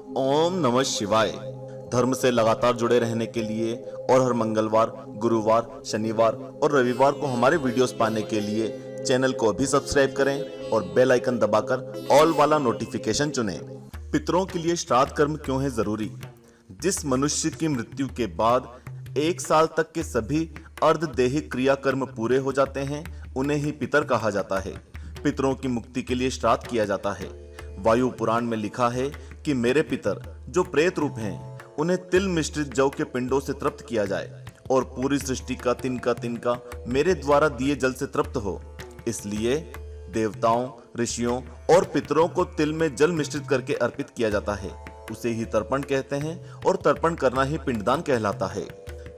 ओम नमः शिवाय। धर्म से लगातार जुड़े रहने के लिए और हर मंगलवार, गुरुवार, शनिवार और रविवार को हमारे वीडियोस पाने के लिए चैनल को अभी सब्सक्राइब करें और बेल आइकन दबाकर ऑल वाला नोटिफिकेशन चुनें। पितरों के लिए श्राद्ध कर्म क्यों है जरूरी? जिस मनुष्य की मृत्यु के बाद 1 साल तक के सभी अर्धदेहिक क्रियाकर्म पूरे हो जाते हैं, उन्हें ही पितर कहा जाता है। पितरों की मुक्ति के लिए श्राद्ध किया जाता है। वायु पुराण में लिखा है कि मेरे पितर जो प्रेत रूप हैं, उन्हें तिल मिश्रित जौ के पिंडों से तृप्त किया जाए और पूरी सृष्टि का तिनका मेरे द्वारा दिए जल से तृप्त हो। इसलिए देवताओं, ऋषियों और पितरों को तिल में जल मिश्रित करके अर्पित किया जाता है। उसे ही तर्पण कहते हैं और तर्पण करना ही पिंडदान कहलाता है।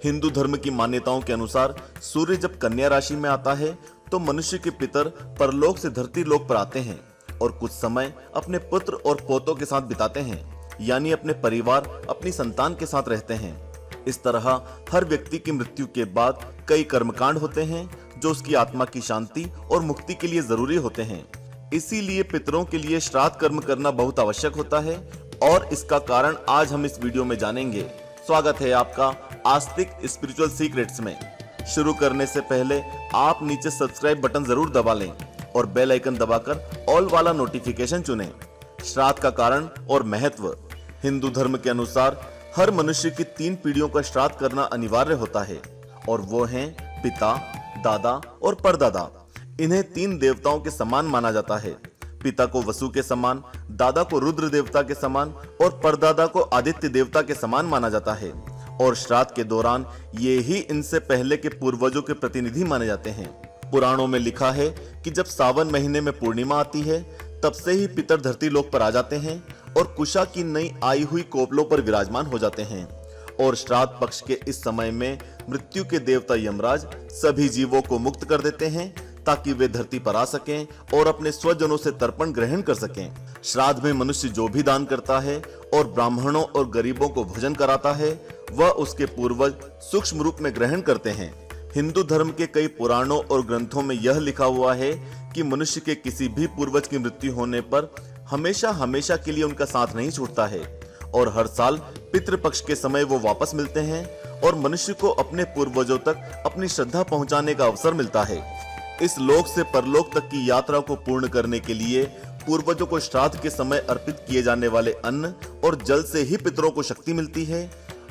हिंदू धर्म की मान्यताओं के अनुसार सूर्य जब कन्या राशि में आता है तो मनुष्य के पितर परलोक से धरती लोक पर आते हैं और कुछ समय अपने पुत्र और पोतों के साथ बिताते हैं, यानी अपने परिवार, अपनी संतान के साथ रहते हैं। इस तरह हर व्यक्ति की मृत्यु के बाद कई कर्मकांड होते हैं जो उसकी आत्मा की शांति और मुक्ति के लिए जरूरी होते हैं। इसीलिए पितरों के लिए श्राद्ध कर्म करना बहुत आवश्यक होता है और इसका कारण आज हम इस वीडियो में जानेंगे। स्वागत है आपका आस्तिक स्पिरिचुअल सीक्रेट्स में। शुरू करने से पहले आप नीचे सब्सक्राइब बटन जरूर दबा लें और बेल आइकन दबाकर ऑल वाला नोटिफिकेशन चुनें। श्राद्ध का कारण और महत्व। हिंदू धर्म के अनुसार हर मनुष्य की 3 पीढ़ियों का श्राद्ध करना अनिवार्य होता है और वो हैं पिता, दादा और परदादा। इन्हें 3 देवताओं के समान माना जाता है। पिता को वसु के समान, दादा को रुद्र देवता के समान और परदादा को आदित्य देवता के समान माना जाता है। और श्राद्ध के दौरान ये ही इनसे पहले के पूर्वजों के प्रतिनिधि माने जाते हैं। पुराणों में लिखा है कि जब सावन महीने में पूर्णिमा आती है, तब से ही पितर धरती लोक पर आ जाते हैं और कुशा की नई आई हुई कोपलों पर विराजमान हो जाते हैं। और श्राद्ध पक्ष के इस समय में मृत्यु के देवता यमराज सभी जीवों को मुक्त कर देते हैं ताकि वे धरती पर आ सकें और अपने स्वजनों से तर्पण ग्रहण कर सकें। श्राद्ध में मनुष्य जो भी दान करता है और ब्राह्मणों और गरीबों को भोजन कराता है, वह उसके पूर्वज सूक्ष्म रूप में ग्रहण करते हैं। हिंदू धर्म के कई पुराणों और ग्रंथों में यह लिखा हुआ है कि मनुष्य के किसी भी पूर्वज की मृत्यु होने पर हमेशा के लिए उनका साथ नहीं छूटता है और हर साल पितृपक्ष के समय वो वापस मिलते हैं और मनुष्य को अपने पूर्वजों तक अपनी श्रद्धा पहुंचाने का अवसर मिलता है। इस लोक से परलोक तक की यात्रा को पूर्ण करने के लिए पूर्वजों को श्राद्ध के समय अर्पित किए जाने वाले अन्न और जल से ही पितरों को शक्ति मिलती है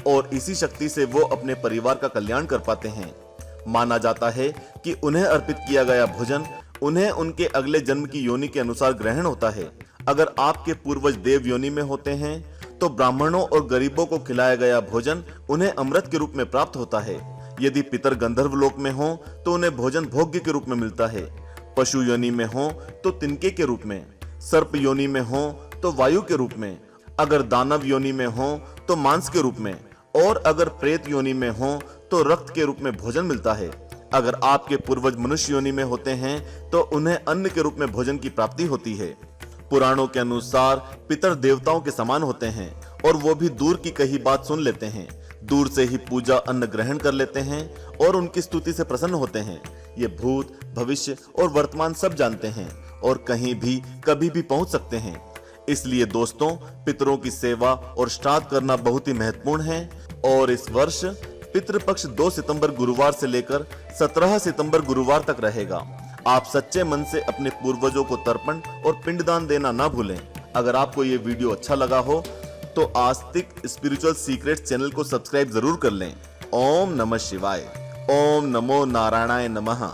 और इसी शक्ति से वो अपने परिवार का कल्याण कर पाते हैं। माना जाता है कि उन्हें अर्पित किया गया भोजन उन्हें उनके अगले जन्म की योनि के अनुसार ग्रहण होता है। अगर आपके पूर्वज देव योनि में होते हैं तो ब्राह्मणों और गरीबों को खिलाया गया भोजन उन्हें अमृत के रूप में प्राप्त होता है। यदि पितर गंधर्व लोक में हो तो उन्हें भोजन भोग्य के रूप में मिलता है। पशु योनि में हो तो तिनके के रूप में, सर्प योनि में हो तो वायु के रूप में, अगर दानव योनि में हो तो मांस के रूप में और अगर प्रेत योनि में हो तो रक्त के रूप में भोजन मिलता है। अगर आपके पूर्वज मनुष्य योनि में होते हैं तो उन्हें अन्न के रूप में भोजन की प्राप्ति होती है। पुराणों के अनुसार पितर देवताओं के समान होते हैं और वो भी दूर की कही बात सुन लेते हैं, दूर से ही पूजा अन्न ग्रहण कर लेते हैं और उनकी स्तुति से प्रसन्न होते हैं। ये भूत, भविष्य और वर्तमान सब जानते हैं और कहीं भी कभी भी पहुंच सकते हैं। इसलिए दोस्तों, पितरों की सेवा और श्राद्ध करना बहुत ही महत्वपूर्ण है। और इस वर्ष पितृपक्ष 2 सितंबर गुरुवार से लेकर 17 सितंबर गुरुवार तक रहेगा। आप सच्चे मन से अपने पूर्वजों को तर्पण और पिंडदान देना ना भूलें। अगर आपको ये वीडियो अच्छा लगा हो तो आस्तिक स्पिरिचुअल सीक्रेट्स चैनल को सब्सक्राइब जरूर कर लें। ओम नमः शिवाय। ओम नमो नारायणाय नमः।